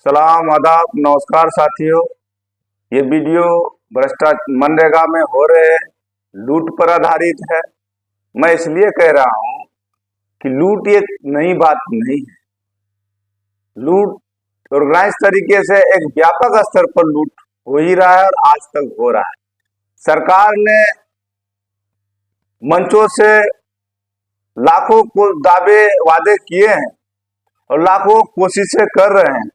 सलाम, आदाब, नमस्कार साथियों। ये वीडियो भ्रष्टाचार मनरेगा में हो रहे लूट पर आधारित है। मैं इसलिए कह रहा हूं कि लूट ये नई बात नहीं है। लूट ऑर्गेनाइज तरीके से एक व्यापक स्तर पर लूट हो ही रहा है और आज तक हो रहा है। सरकार ने मंचों से लाखों को दावे वादे किए हैं और लाखों कोशिशें कर रहे हैं।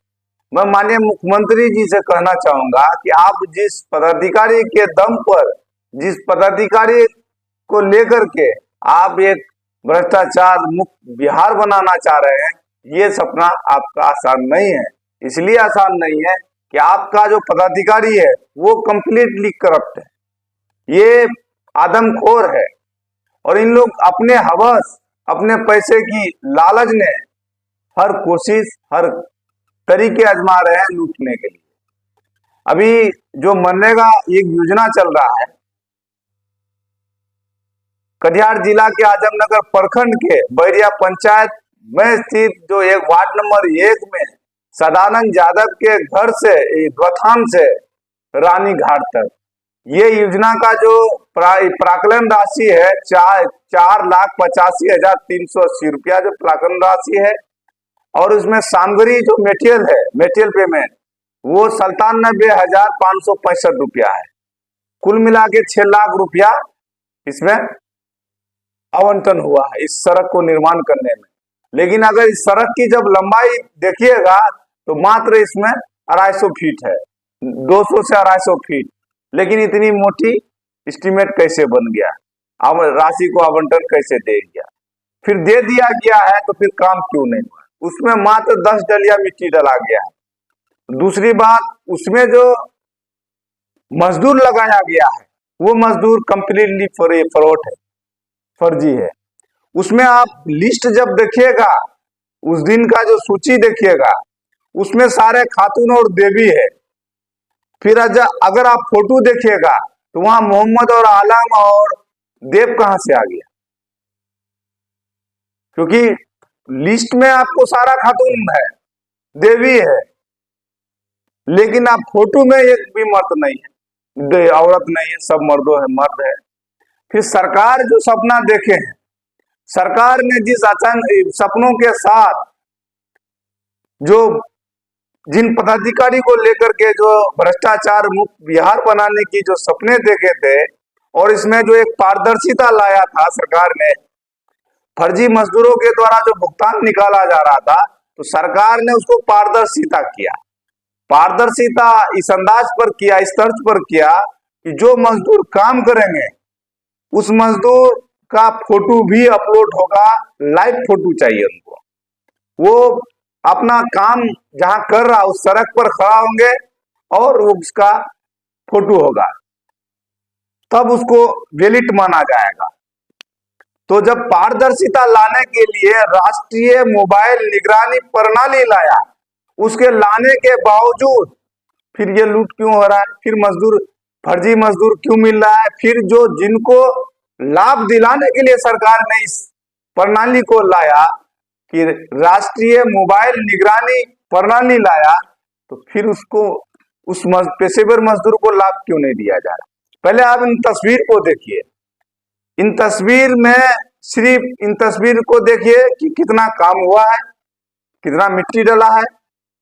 मैं माननीय मुख्यमंत्री जी से कहना चाहूंगा कि आप जिस पदाधिकारी के दम पर, जिस पदाधिकारी को लेकर के आप एक भ्रष्टाचार मुक्त बिहार बनाना चाह रहे हैं, ये सपना आपका आसान नहीं है। इसलिए आसान नहीं है कि आपका जो पदाधिकारी है वो कंप्लीटली करप्ट है, ये आदमखोर है और इन लोग अपने हवस, अपने पैसे की लालच ने हर कोशिश, हर तरीके आजमा रहे हैं लूटने के लिए। अभी जो मनरेगा एक योजना चल रहा है, कटिहार जिला के आजमनगर प्रखंड के बैरिया पंचायत में स्थित जो एक वार्ड नंबर 1 में सदानंद यादव के घर से द्वथान से रानी घाट तक, ये योजना का जो प्राक्कलन राशि है 4,85,380 रुपया जो प्राक्कलन राशि है, और उसमें सामग्री जो मेटेरियल पेमेंट वो 97,565 रुपया है। कुल मिला के 6 लाख रुपया इसमें आवंटन हुआ है इस सड़क को निर्माण करने में। लेकिन अगर इस सड़क की जब लंबाई देखिएगा तो मात्र इसमें 250 फीट है, 200 से 250 फीट। लेकिन इतनी मोटी एस्टीमेट कैसे बन गया, अब राशि को आवंटन कैसे दे दिया, फिर दे दिया गया है तो फिर काम क्यों नहीं हुआ? उसमें मात्र 10 डलिया मिट्टी डाला गया है। दूसरी बात, उसमें जो मजदूर लगाया गया है वो मजदूर कंप्लीटली फ्रॉड है, फर्जी है। उसमें आप लिस्ट जब देखिएगा, उस दिन का जो सूची देखिएगा, उसमें सारे खातून और देवी है। फिर अगर आप फोटो देखिएगा तो वहां मोहम्मद और आलम और देव कहां से आ गया? क्योंकि लिस्ट में आपको सारा खातून है, देवी है, लेकिन आप फोटो में एक भी मर्द नहीं है, औरत नहीं है, सब मर्दों है, मर्द है। फिर सरकार जो सपना देखे हैं, सरकार ने जिस अचानक सपनों के साथ जो जिन पदाधिकारी को लेकर के जो भ्रष्टाचार मुक्त बिहार बनाने की जो सपने देखे थे, और इसमें जो एक पारदर्शिता लाया था सरकार ने, फर्जी मजदूरों के द्वारा जो भुगतान निकाला जा रहा था, तो सरकार ने उसको पारदर्शिता किया। पारदर्शिता इस अंदाज पर किया, इस तर्ज पर किया कि जो मजदूर काम करेंगे उस मजदूर का फोटो भी अपलोड होगा, लाइव फोटो चाहिए उनको। वो अपना काम जहां कर रहा उस सड़क पर खड़ा होंगे और वो उसका फोटो होगा, तब उसको वैलिड माना जाएगा। तो जब पारदर्शिता लाने के लिए राष्ट्रीय मोबाइल निगरानी प्रणाली लाया, उसके लाने के बावजूद फिर ये लूट क्यों हो रहा है? फिर मजदूर, फर्जी मजदूर क्यों मिल रहा है? फिर जो जिनको लाभ दिलाने के लिए सरकार ने इस प्रणाली को लाया कि राष्ट्रीय मोबाइल निगरानी प्रणाली लाया, तो फिर उसको उस पेशेवर मजदूर को लाभ क्यों नहीं दिया जा रहा? पहले आप इन तस्वीर को देखिए, इन तस्वीर में सिर्फ इन तस्वीर को देखिए कि कितना काम हुआ है, कितना मिट्टी डला है।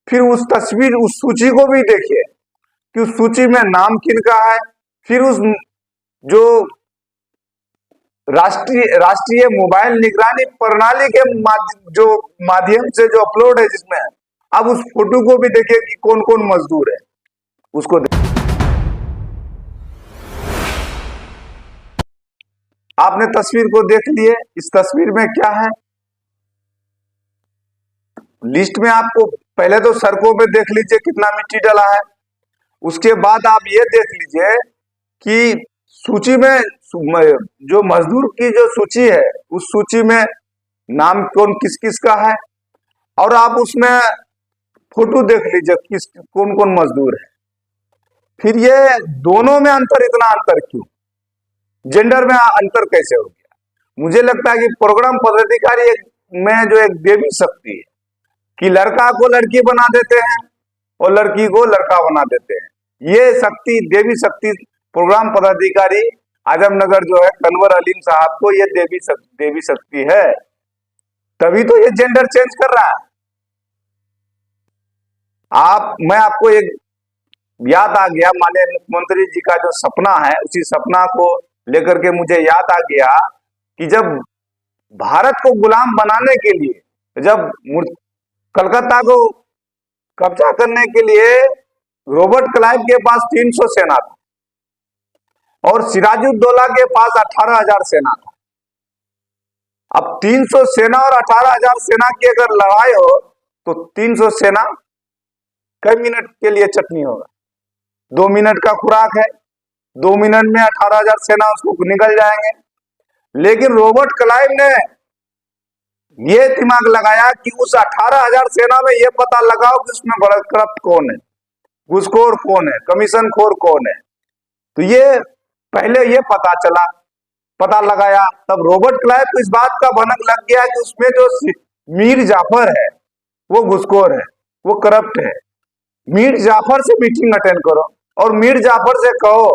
फिर उस तस्वीर, उस सूची को भी देखिए कि उस सूची में नाम किनका है। फिर उस जो राष्ट्रीय मोबाइल निगरानी प्रणाली के माध्यम से जो अपलोड है, जिसमें अब उस फोटो को भी देखिए कि कौन कौन मजदूर है, उसको आपने तस्वीर को देख लिए। इस तस्वीर में क्या है? लिस्ट में आपको पहले तो सड़कों पे देख लीजिए कितना मिट्टी डाला है, उसके बाद आप ये देख लीजिए कि सूची में जो मजदूर की जो सूची है, उस सूची में नाम कौन किस किस का है, और आप उसमें फोटो देख लीजिए कौन कौन मजदूर है। फिर ये दोनों में अंतर, इतना अंतर क्यों? जेंडर में अंतर कैसे हो गया? मुझे लगता है कि प्रोग्राम पदाधिकारी में जो एक देवी शक्ति है कि लड़का को लड़की बना देते हैं और लड़की को लड़का बना देते हैं। ये शक्ति, देवी शक्ति प्रोग्राम पदाधिकारी आजमनगर जो है कन्वर अलीम साहब को, ये देवी शक्ति है, तभी तो ये जेंडर चेंज कर रहा है। मैं आपको एक याद आ गया, माननीय मुख्यमंत्री जी का जो सपना है, उसी सपना को लेकर के मुझे याद आ गया कि जब भारत को गुलाम बनाने के लिए, जब कलकत्ता को कब्जा करने के लिए रॉबर्ट क्लाइव के पास 300 सेना था और सिराजुद्दौला के पास 18,000 सेना था। अब 300 सेना और 18,000 सेना की अगर लड़ाई हो तो 300 सेना कई मिनट के लिए चटनी होगा? 2 मिनट का खुराक है, 2 मिनट में 18,000 सेना उसको निकल जाएंगे। लेकिन रॉबर्ट क्लाइव ने ये दिमाग लगाया कि उस 18,000 सेना में ये पता लगाओ कि उसमें बड़ा करप्ट कौन है, घूसखोर कौन है, कमीशन खोर कौन है। तो ये पहले ये पता लगाया, तब रॉबर्ट क्लाइव को इस बात का भनक लग गया कि उसमें जो मीर जाफर है वो घूसखोर है, वो करप्ट है। मीर जाफर से मीटिंग अटेंड करो और मीर जाफर से कहो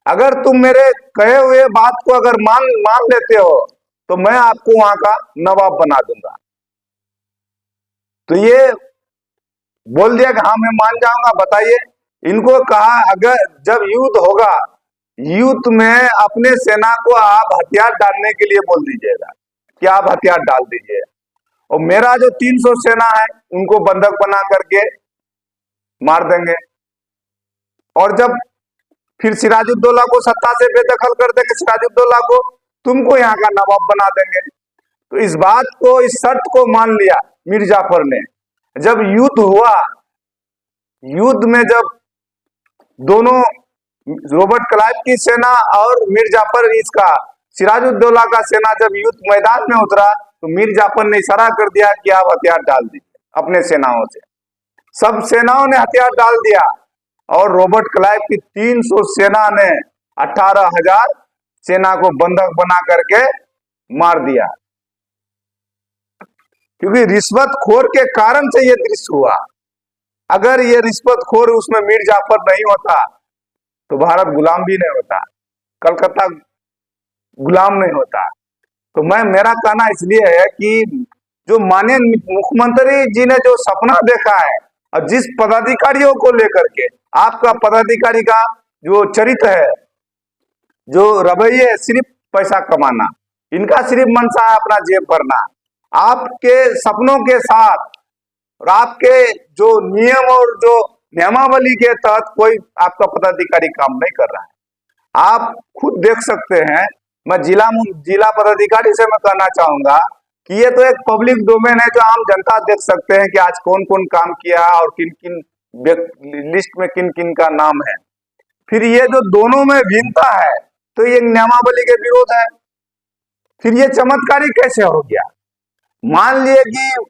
अगर तुम मेरे कहे हुए बात को अगर मान लेते हो तो मैं आपको वहां का नवाब बना दूंगा। तो ये बोल दिया कि हाँ मैं मान जाऊंगा। बताइए, इनको कहा अगर जब युद्ध होगा, युद्ध में अपने सेना को आप हथियार डालने के लिए बोल दीजिएगा कि आप हथियार डाल दीजिए, और मेरा जो 300 सेना है उनको बंधक बना करके मार देंगे। और जब फिर सिराजुद्दौला को सत्ता से बेदखल कर देंगे, सिराजुद्दौला को तुमको यहाँ का नवाब बना देंगे। तो इस बात को, इस शर्त को मान लिया मीर जाफर ने। जब युद्ध हुआ, युद्ध में जब दोनों रॉबर्ट क्लाइव की सेना और मीर जाफर इसका सिराजुद्दौला का सेना जब युद्ध मैदान में उतरा तो मीर जाफर ने इशारा कर दिया कि आप हथियार डाल दीजिए अपने सेनाओं से। सब सेनाओं ने हथियार डाल दिया और रॉबर्ट क्लाइव की 300 सेना ने 18,000 सेना को बंधक बना करके मार दिया, क्योंकि रिश्वतखोर के कारण से ये दृश्य हुआ। अगर ये रिश्वतखोर उसमें मीर जाफर नहीं होता तो भारत गुलाम भी नहीं होता, कलकत्ता गुलाम नहीं होता। तो मेरा कहना इसलिए है कि जो माननीय मुख्यमंत्री जी ने जो सपना देखा है और जिस पदाधिकारियों को लेकर के, आपका पदाधिकारी का जो चरित्र है, जो रवैये, सिर्फ पैसा कमाना, इनका सिर्फ मनसा है अपना जेब भरना। आपके सपनों के साथ और आपके जो नियम और जो नियमावली के तहत कोई आपका पदाधिकारी काम नहीं कर रहा है। आप खुद देख सकते हैं। मैं जिला पदाधिकारी से मैं कहना चाहूंगा कि ये तो एक पब्लिक डोमेन है, जो आम जनता देख सकते हैं कि आज कौन कौन काम किया और किन किन लिस्ट में किन किन का नाम है। फिर ये जो दोनों में भिन्नता है तो ये नियमावली के विरोध है। फिर ये चमत्कारी कैसे हो गया? मान लिए कि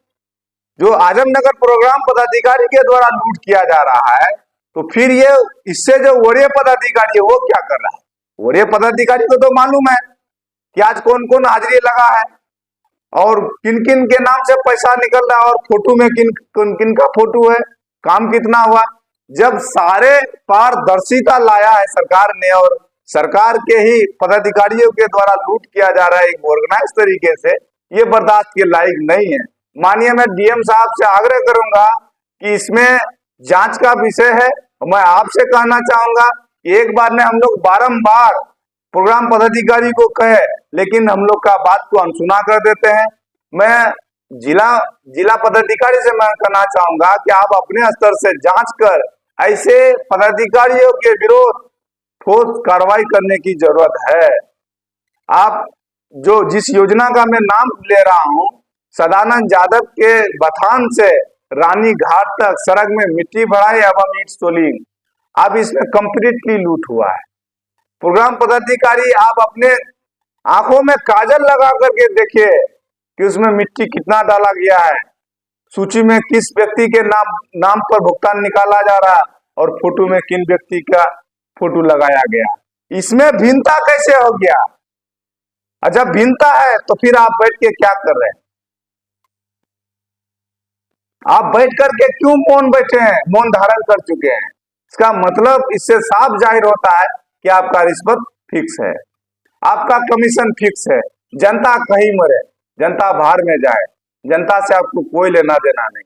जो आजमनगर प्रोग्राम पदाधिकारी के द्वारा लूट किया जा रहा है, तो फिर ये इससे जो वरीय पदाधिकारी है वो क्या कर रहा है? वरीय पदाधिकारी को तो मालूम है कि आज कौन कौन हाजिरी लगा है और किन किन के नाम से पैसा निकल रहा है और फोटो में किन किन का फोटो है, काम कितना हुआ। जब सारे पारदर्शिता लाया है सरकार ने और सरकार के ही पदाधिकारियों के द्वारा लूट किया जा रहा है एक ऑर्गेनाइज तरीके से, ये बर्दाश्त के लायक नहीं है। मानिए, मैं डीएम साहब से आग्रह करूंगा कि इसमें जांच का विषय है। मैं आपसे कहना चाहूंगा कि एक बार ने हम लोग बारंबार प्रोग्राम पदाधिकारी को कहे, लेकिन हम लोग का बात को अनसुना कर देते हैं। मैं जिला पदाधिकारी से मैं कहना चाहूंगा कि आप अपने स्तर से जांच कर ऐसे पदाधिकारियों के विरोध ठोस कार्रवाई करने की जरूरत है। आप जिस योजना का मैं नाम ले रहा हूं, सदानंद यादव के बथान से रानी घाट तक सड़क में मिट्टी भराई एवं ईंट सोलिंग, अब इसमें कंप्लीटली लूट हुआ है। प्रोग्राम पदाधिकारी, आप अपने आंखों में काजल लगा करके देखिए कि उसमें मिट्टी कितना डाला गया है, सूची में किस व्यक्ति के नाम पर भुगतान निकाला जा रहा है और फोटो में किन व्यक्ति का फोटो लगाया गया। इसमें भिन्नता कैसे हो गया? जब भिन्नता है तो फिर आप बैठ के क्या कर रहे हैं? आप बैठ करके क्यों मौन बैठे हैं, मौन धारण कर चुके हैं? इसका मतलब इससे साफ जाहिर होता है कि आपका रिश्वत फिक्स है, आपका कमीशन फिक्स है। जनता कहीं मरे, जनता बाहर में जाए, जनता से आपको कोई लेना देना नहीं।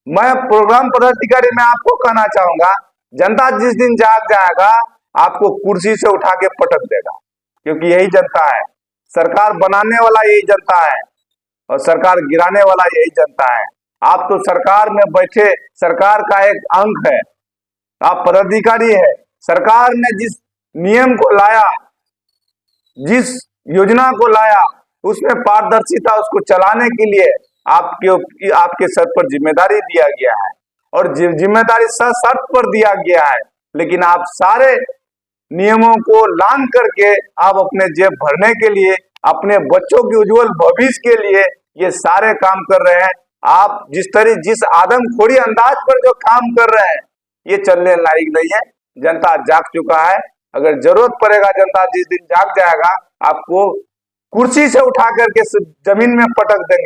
मैं प्रोग्राम पदाधिकारी में आपको कहना चाहूंगा, जनता जिस दिन जाग जाएगा आपको कुर्सी से उठा के पटक देगा, क्योंकि यही जनता है। सरकार बनाने वाला यही जनता है और सरकार गिराने वाला यही जनता है। आप तो सरकार में बैठे सरकार का एक अंग है, आप पदाधिकारी है। सरकार ने जिस नियम को लाया, जिस योजना को लाया, उसमें पारदर्शिता, उसको चलाने के लिए आपके सर पर जिम्मेदारी दिया गया है और जिम्मेदारी सशर्त पर दिया गया है। लेकिन आप सारे नियमों को लांघ करके आप अपने जेब भरने के लिए, अपने बच्चों के उज्जवल भविष्य के लिए ये सारे काम कर रहे हैं। आप जिस आदमखोरी अंदाज पर जो काम कर रहे हैं, ये चलने लायक नहीं है। जनता जाग चुका है। अगर जरूरत पड़ेगा, जनता जिस दिन जाग जाएगा, आपको कुर्सी से उठा करके जमीन में पटक देंगे।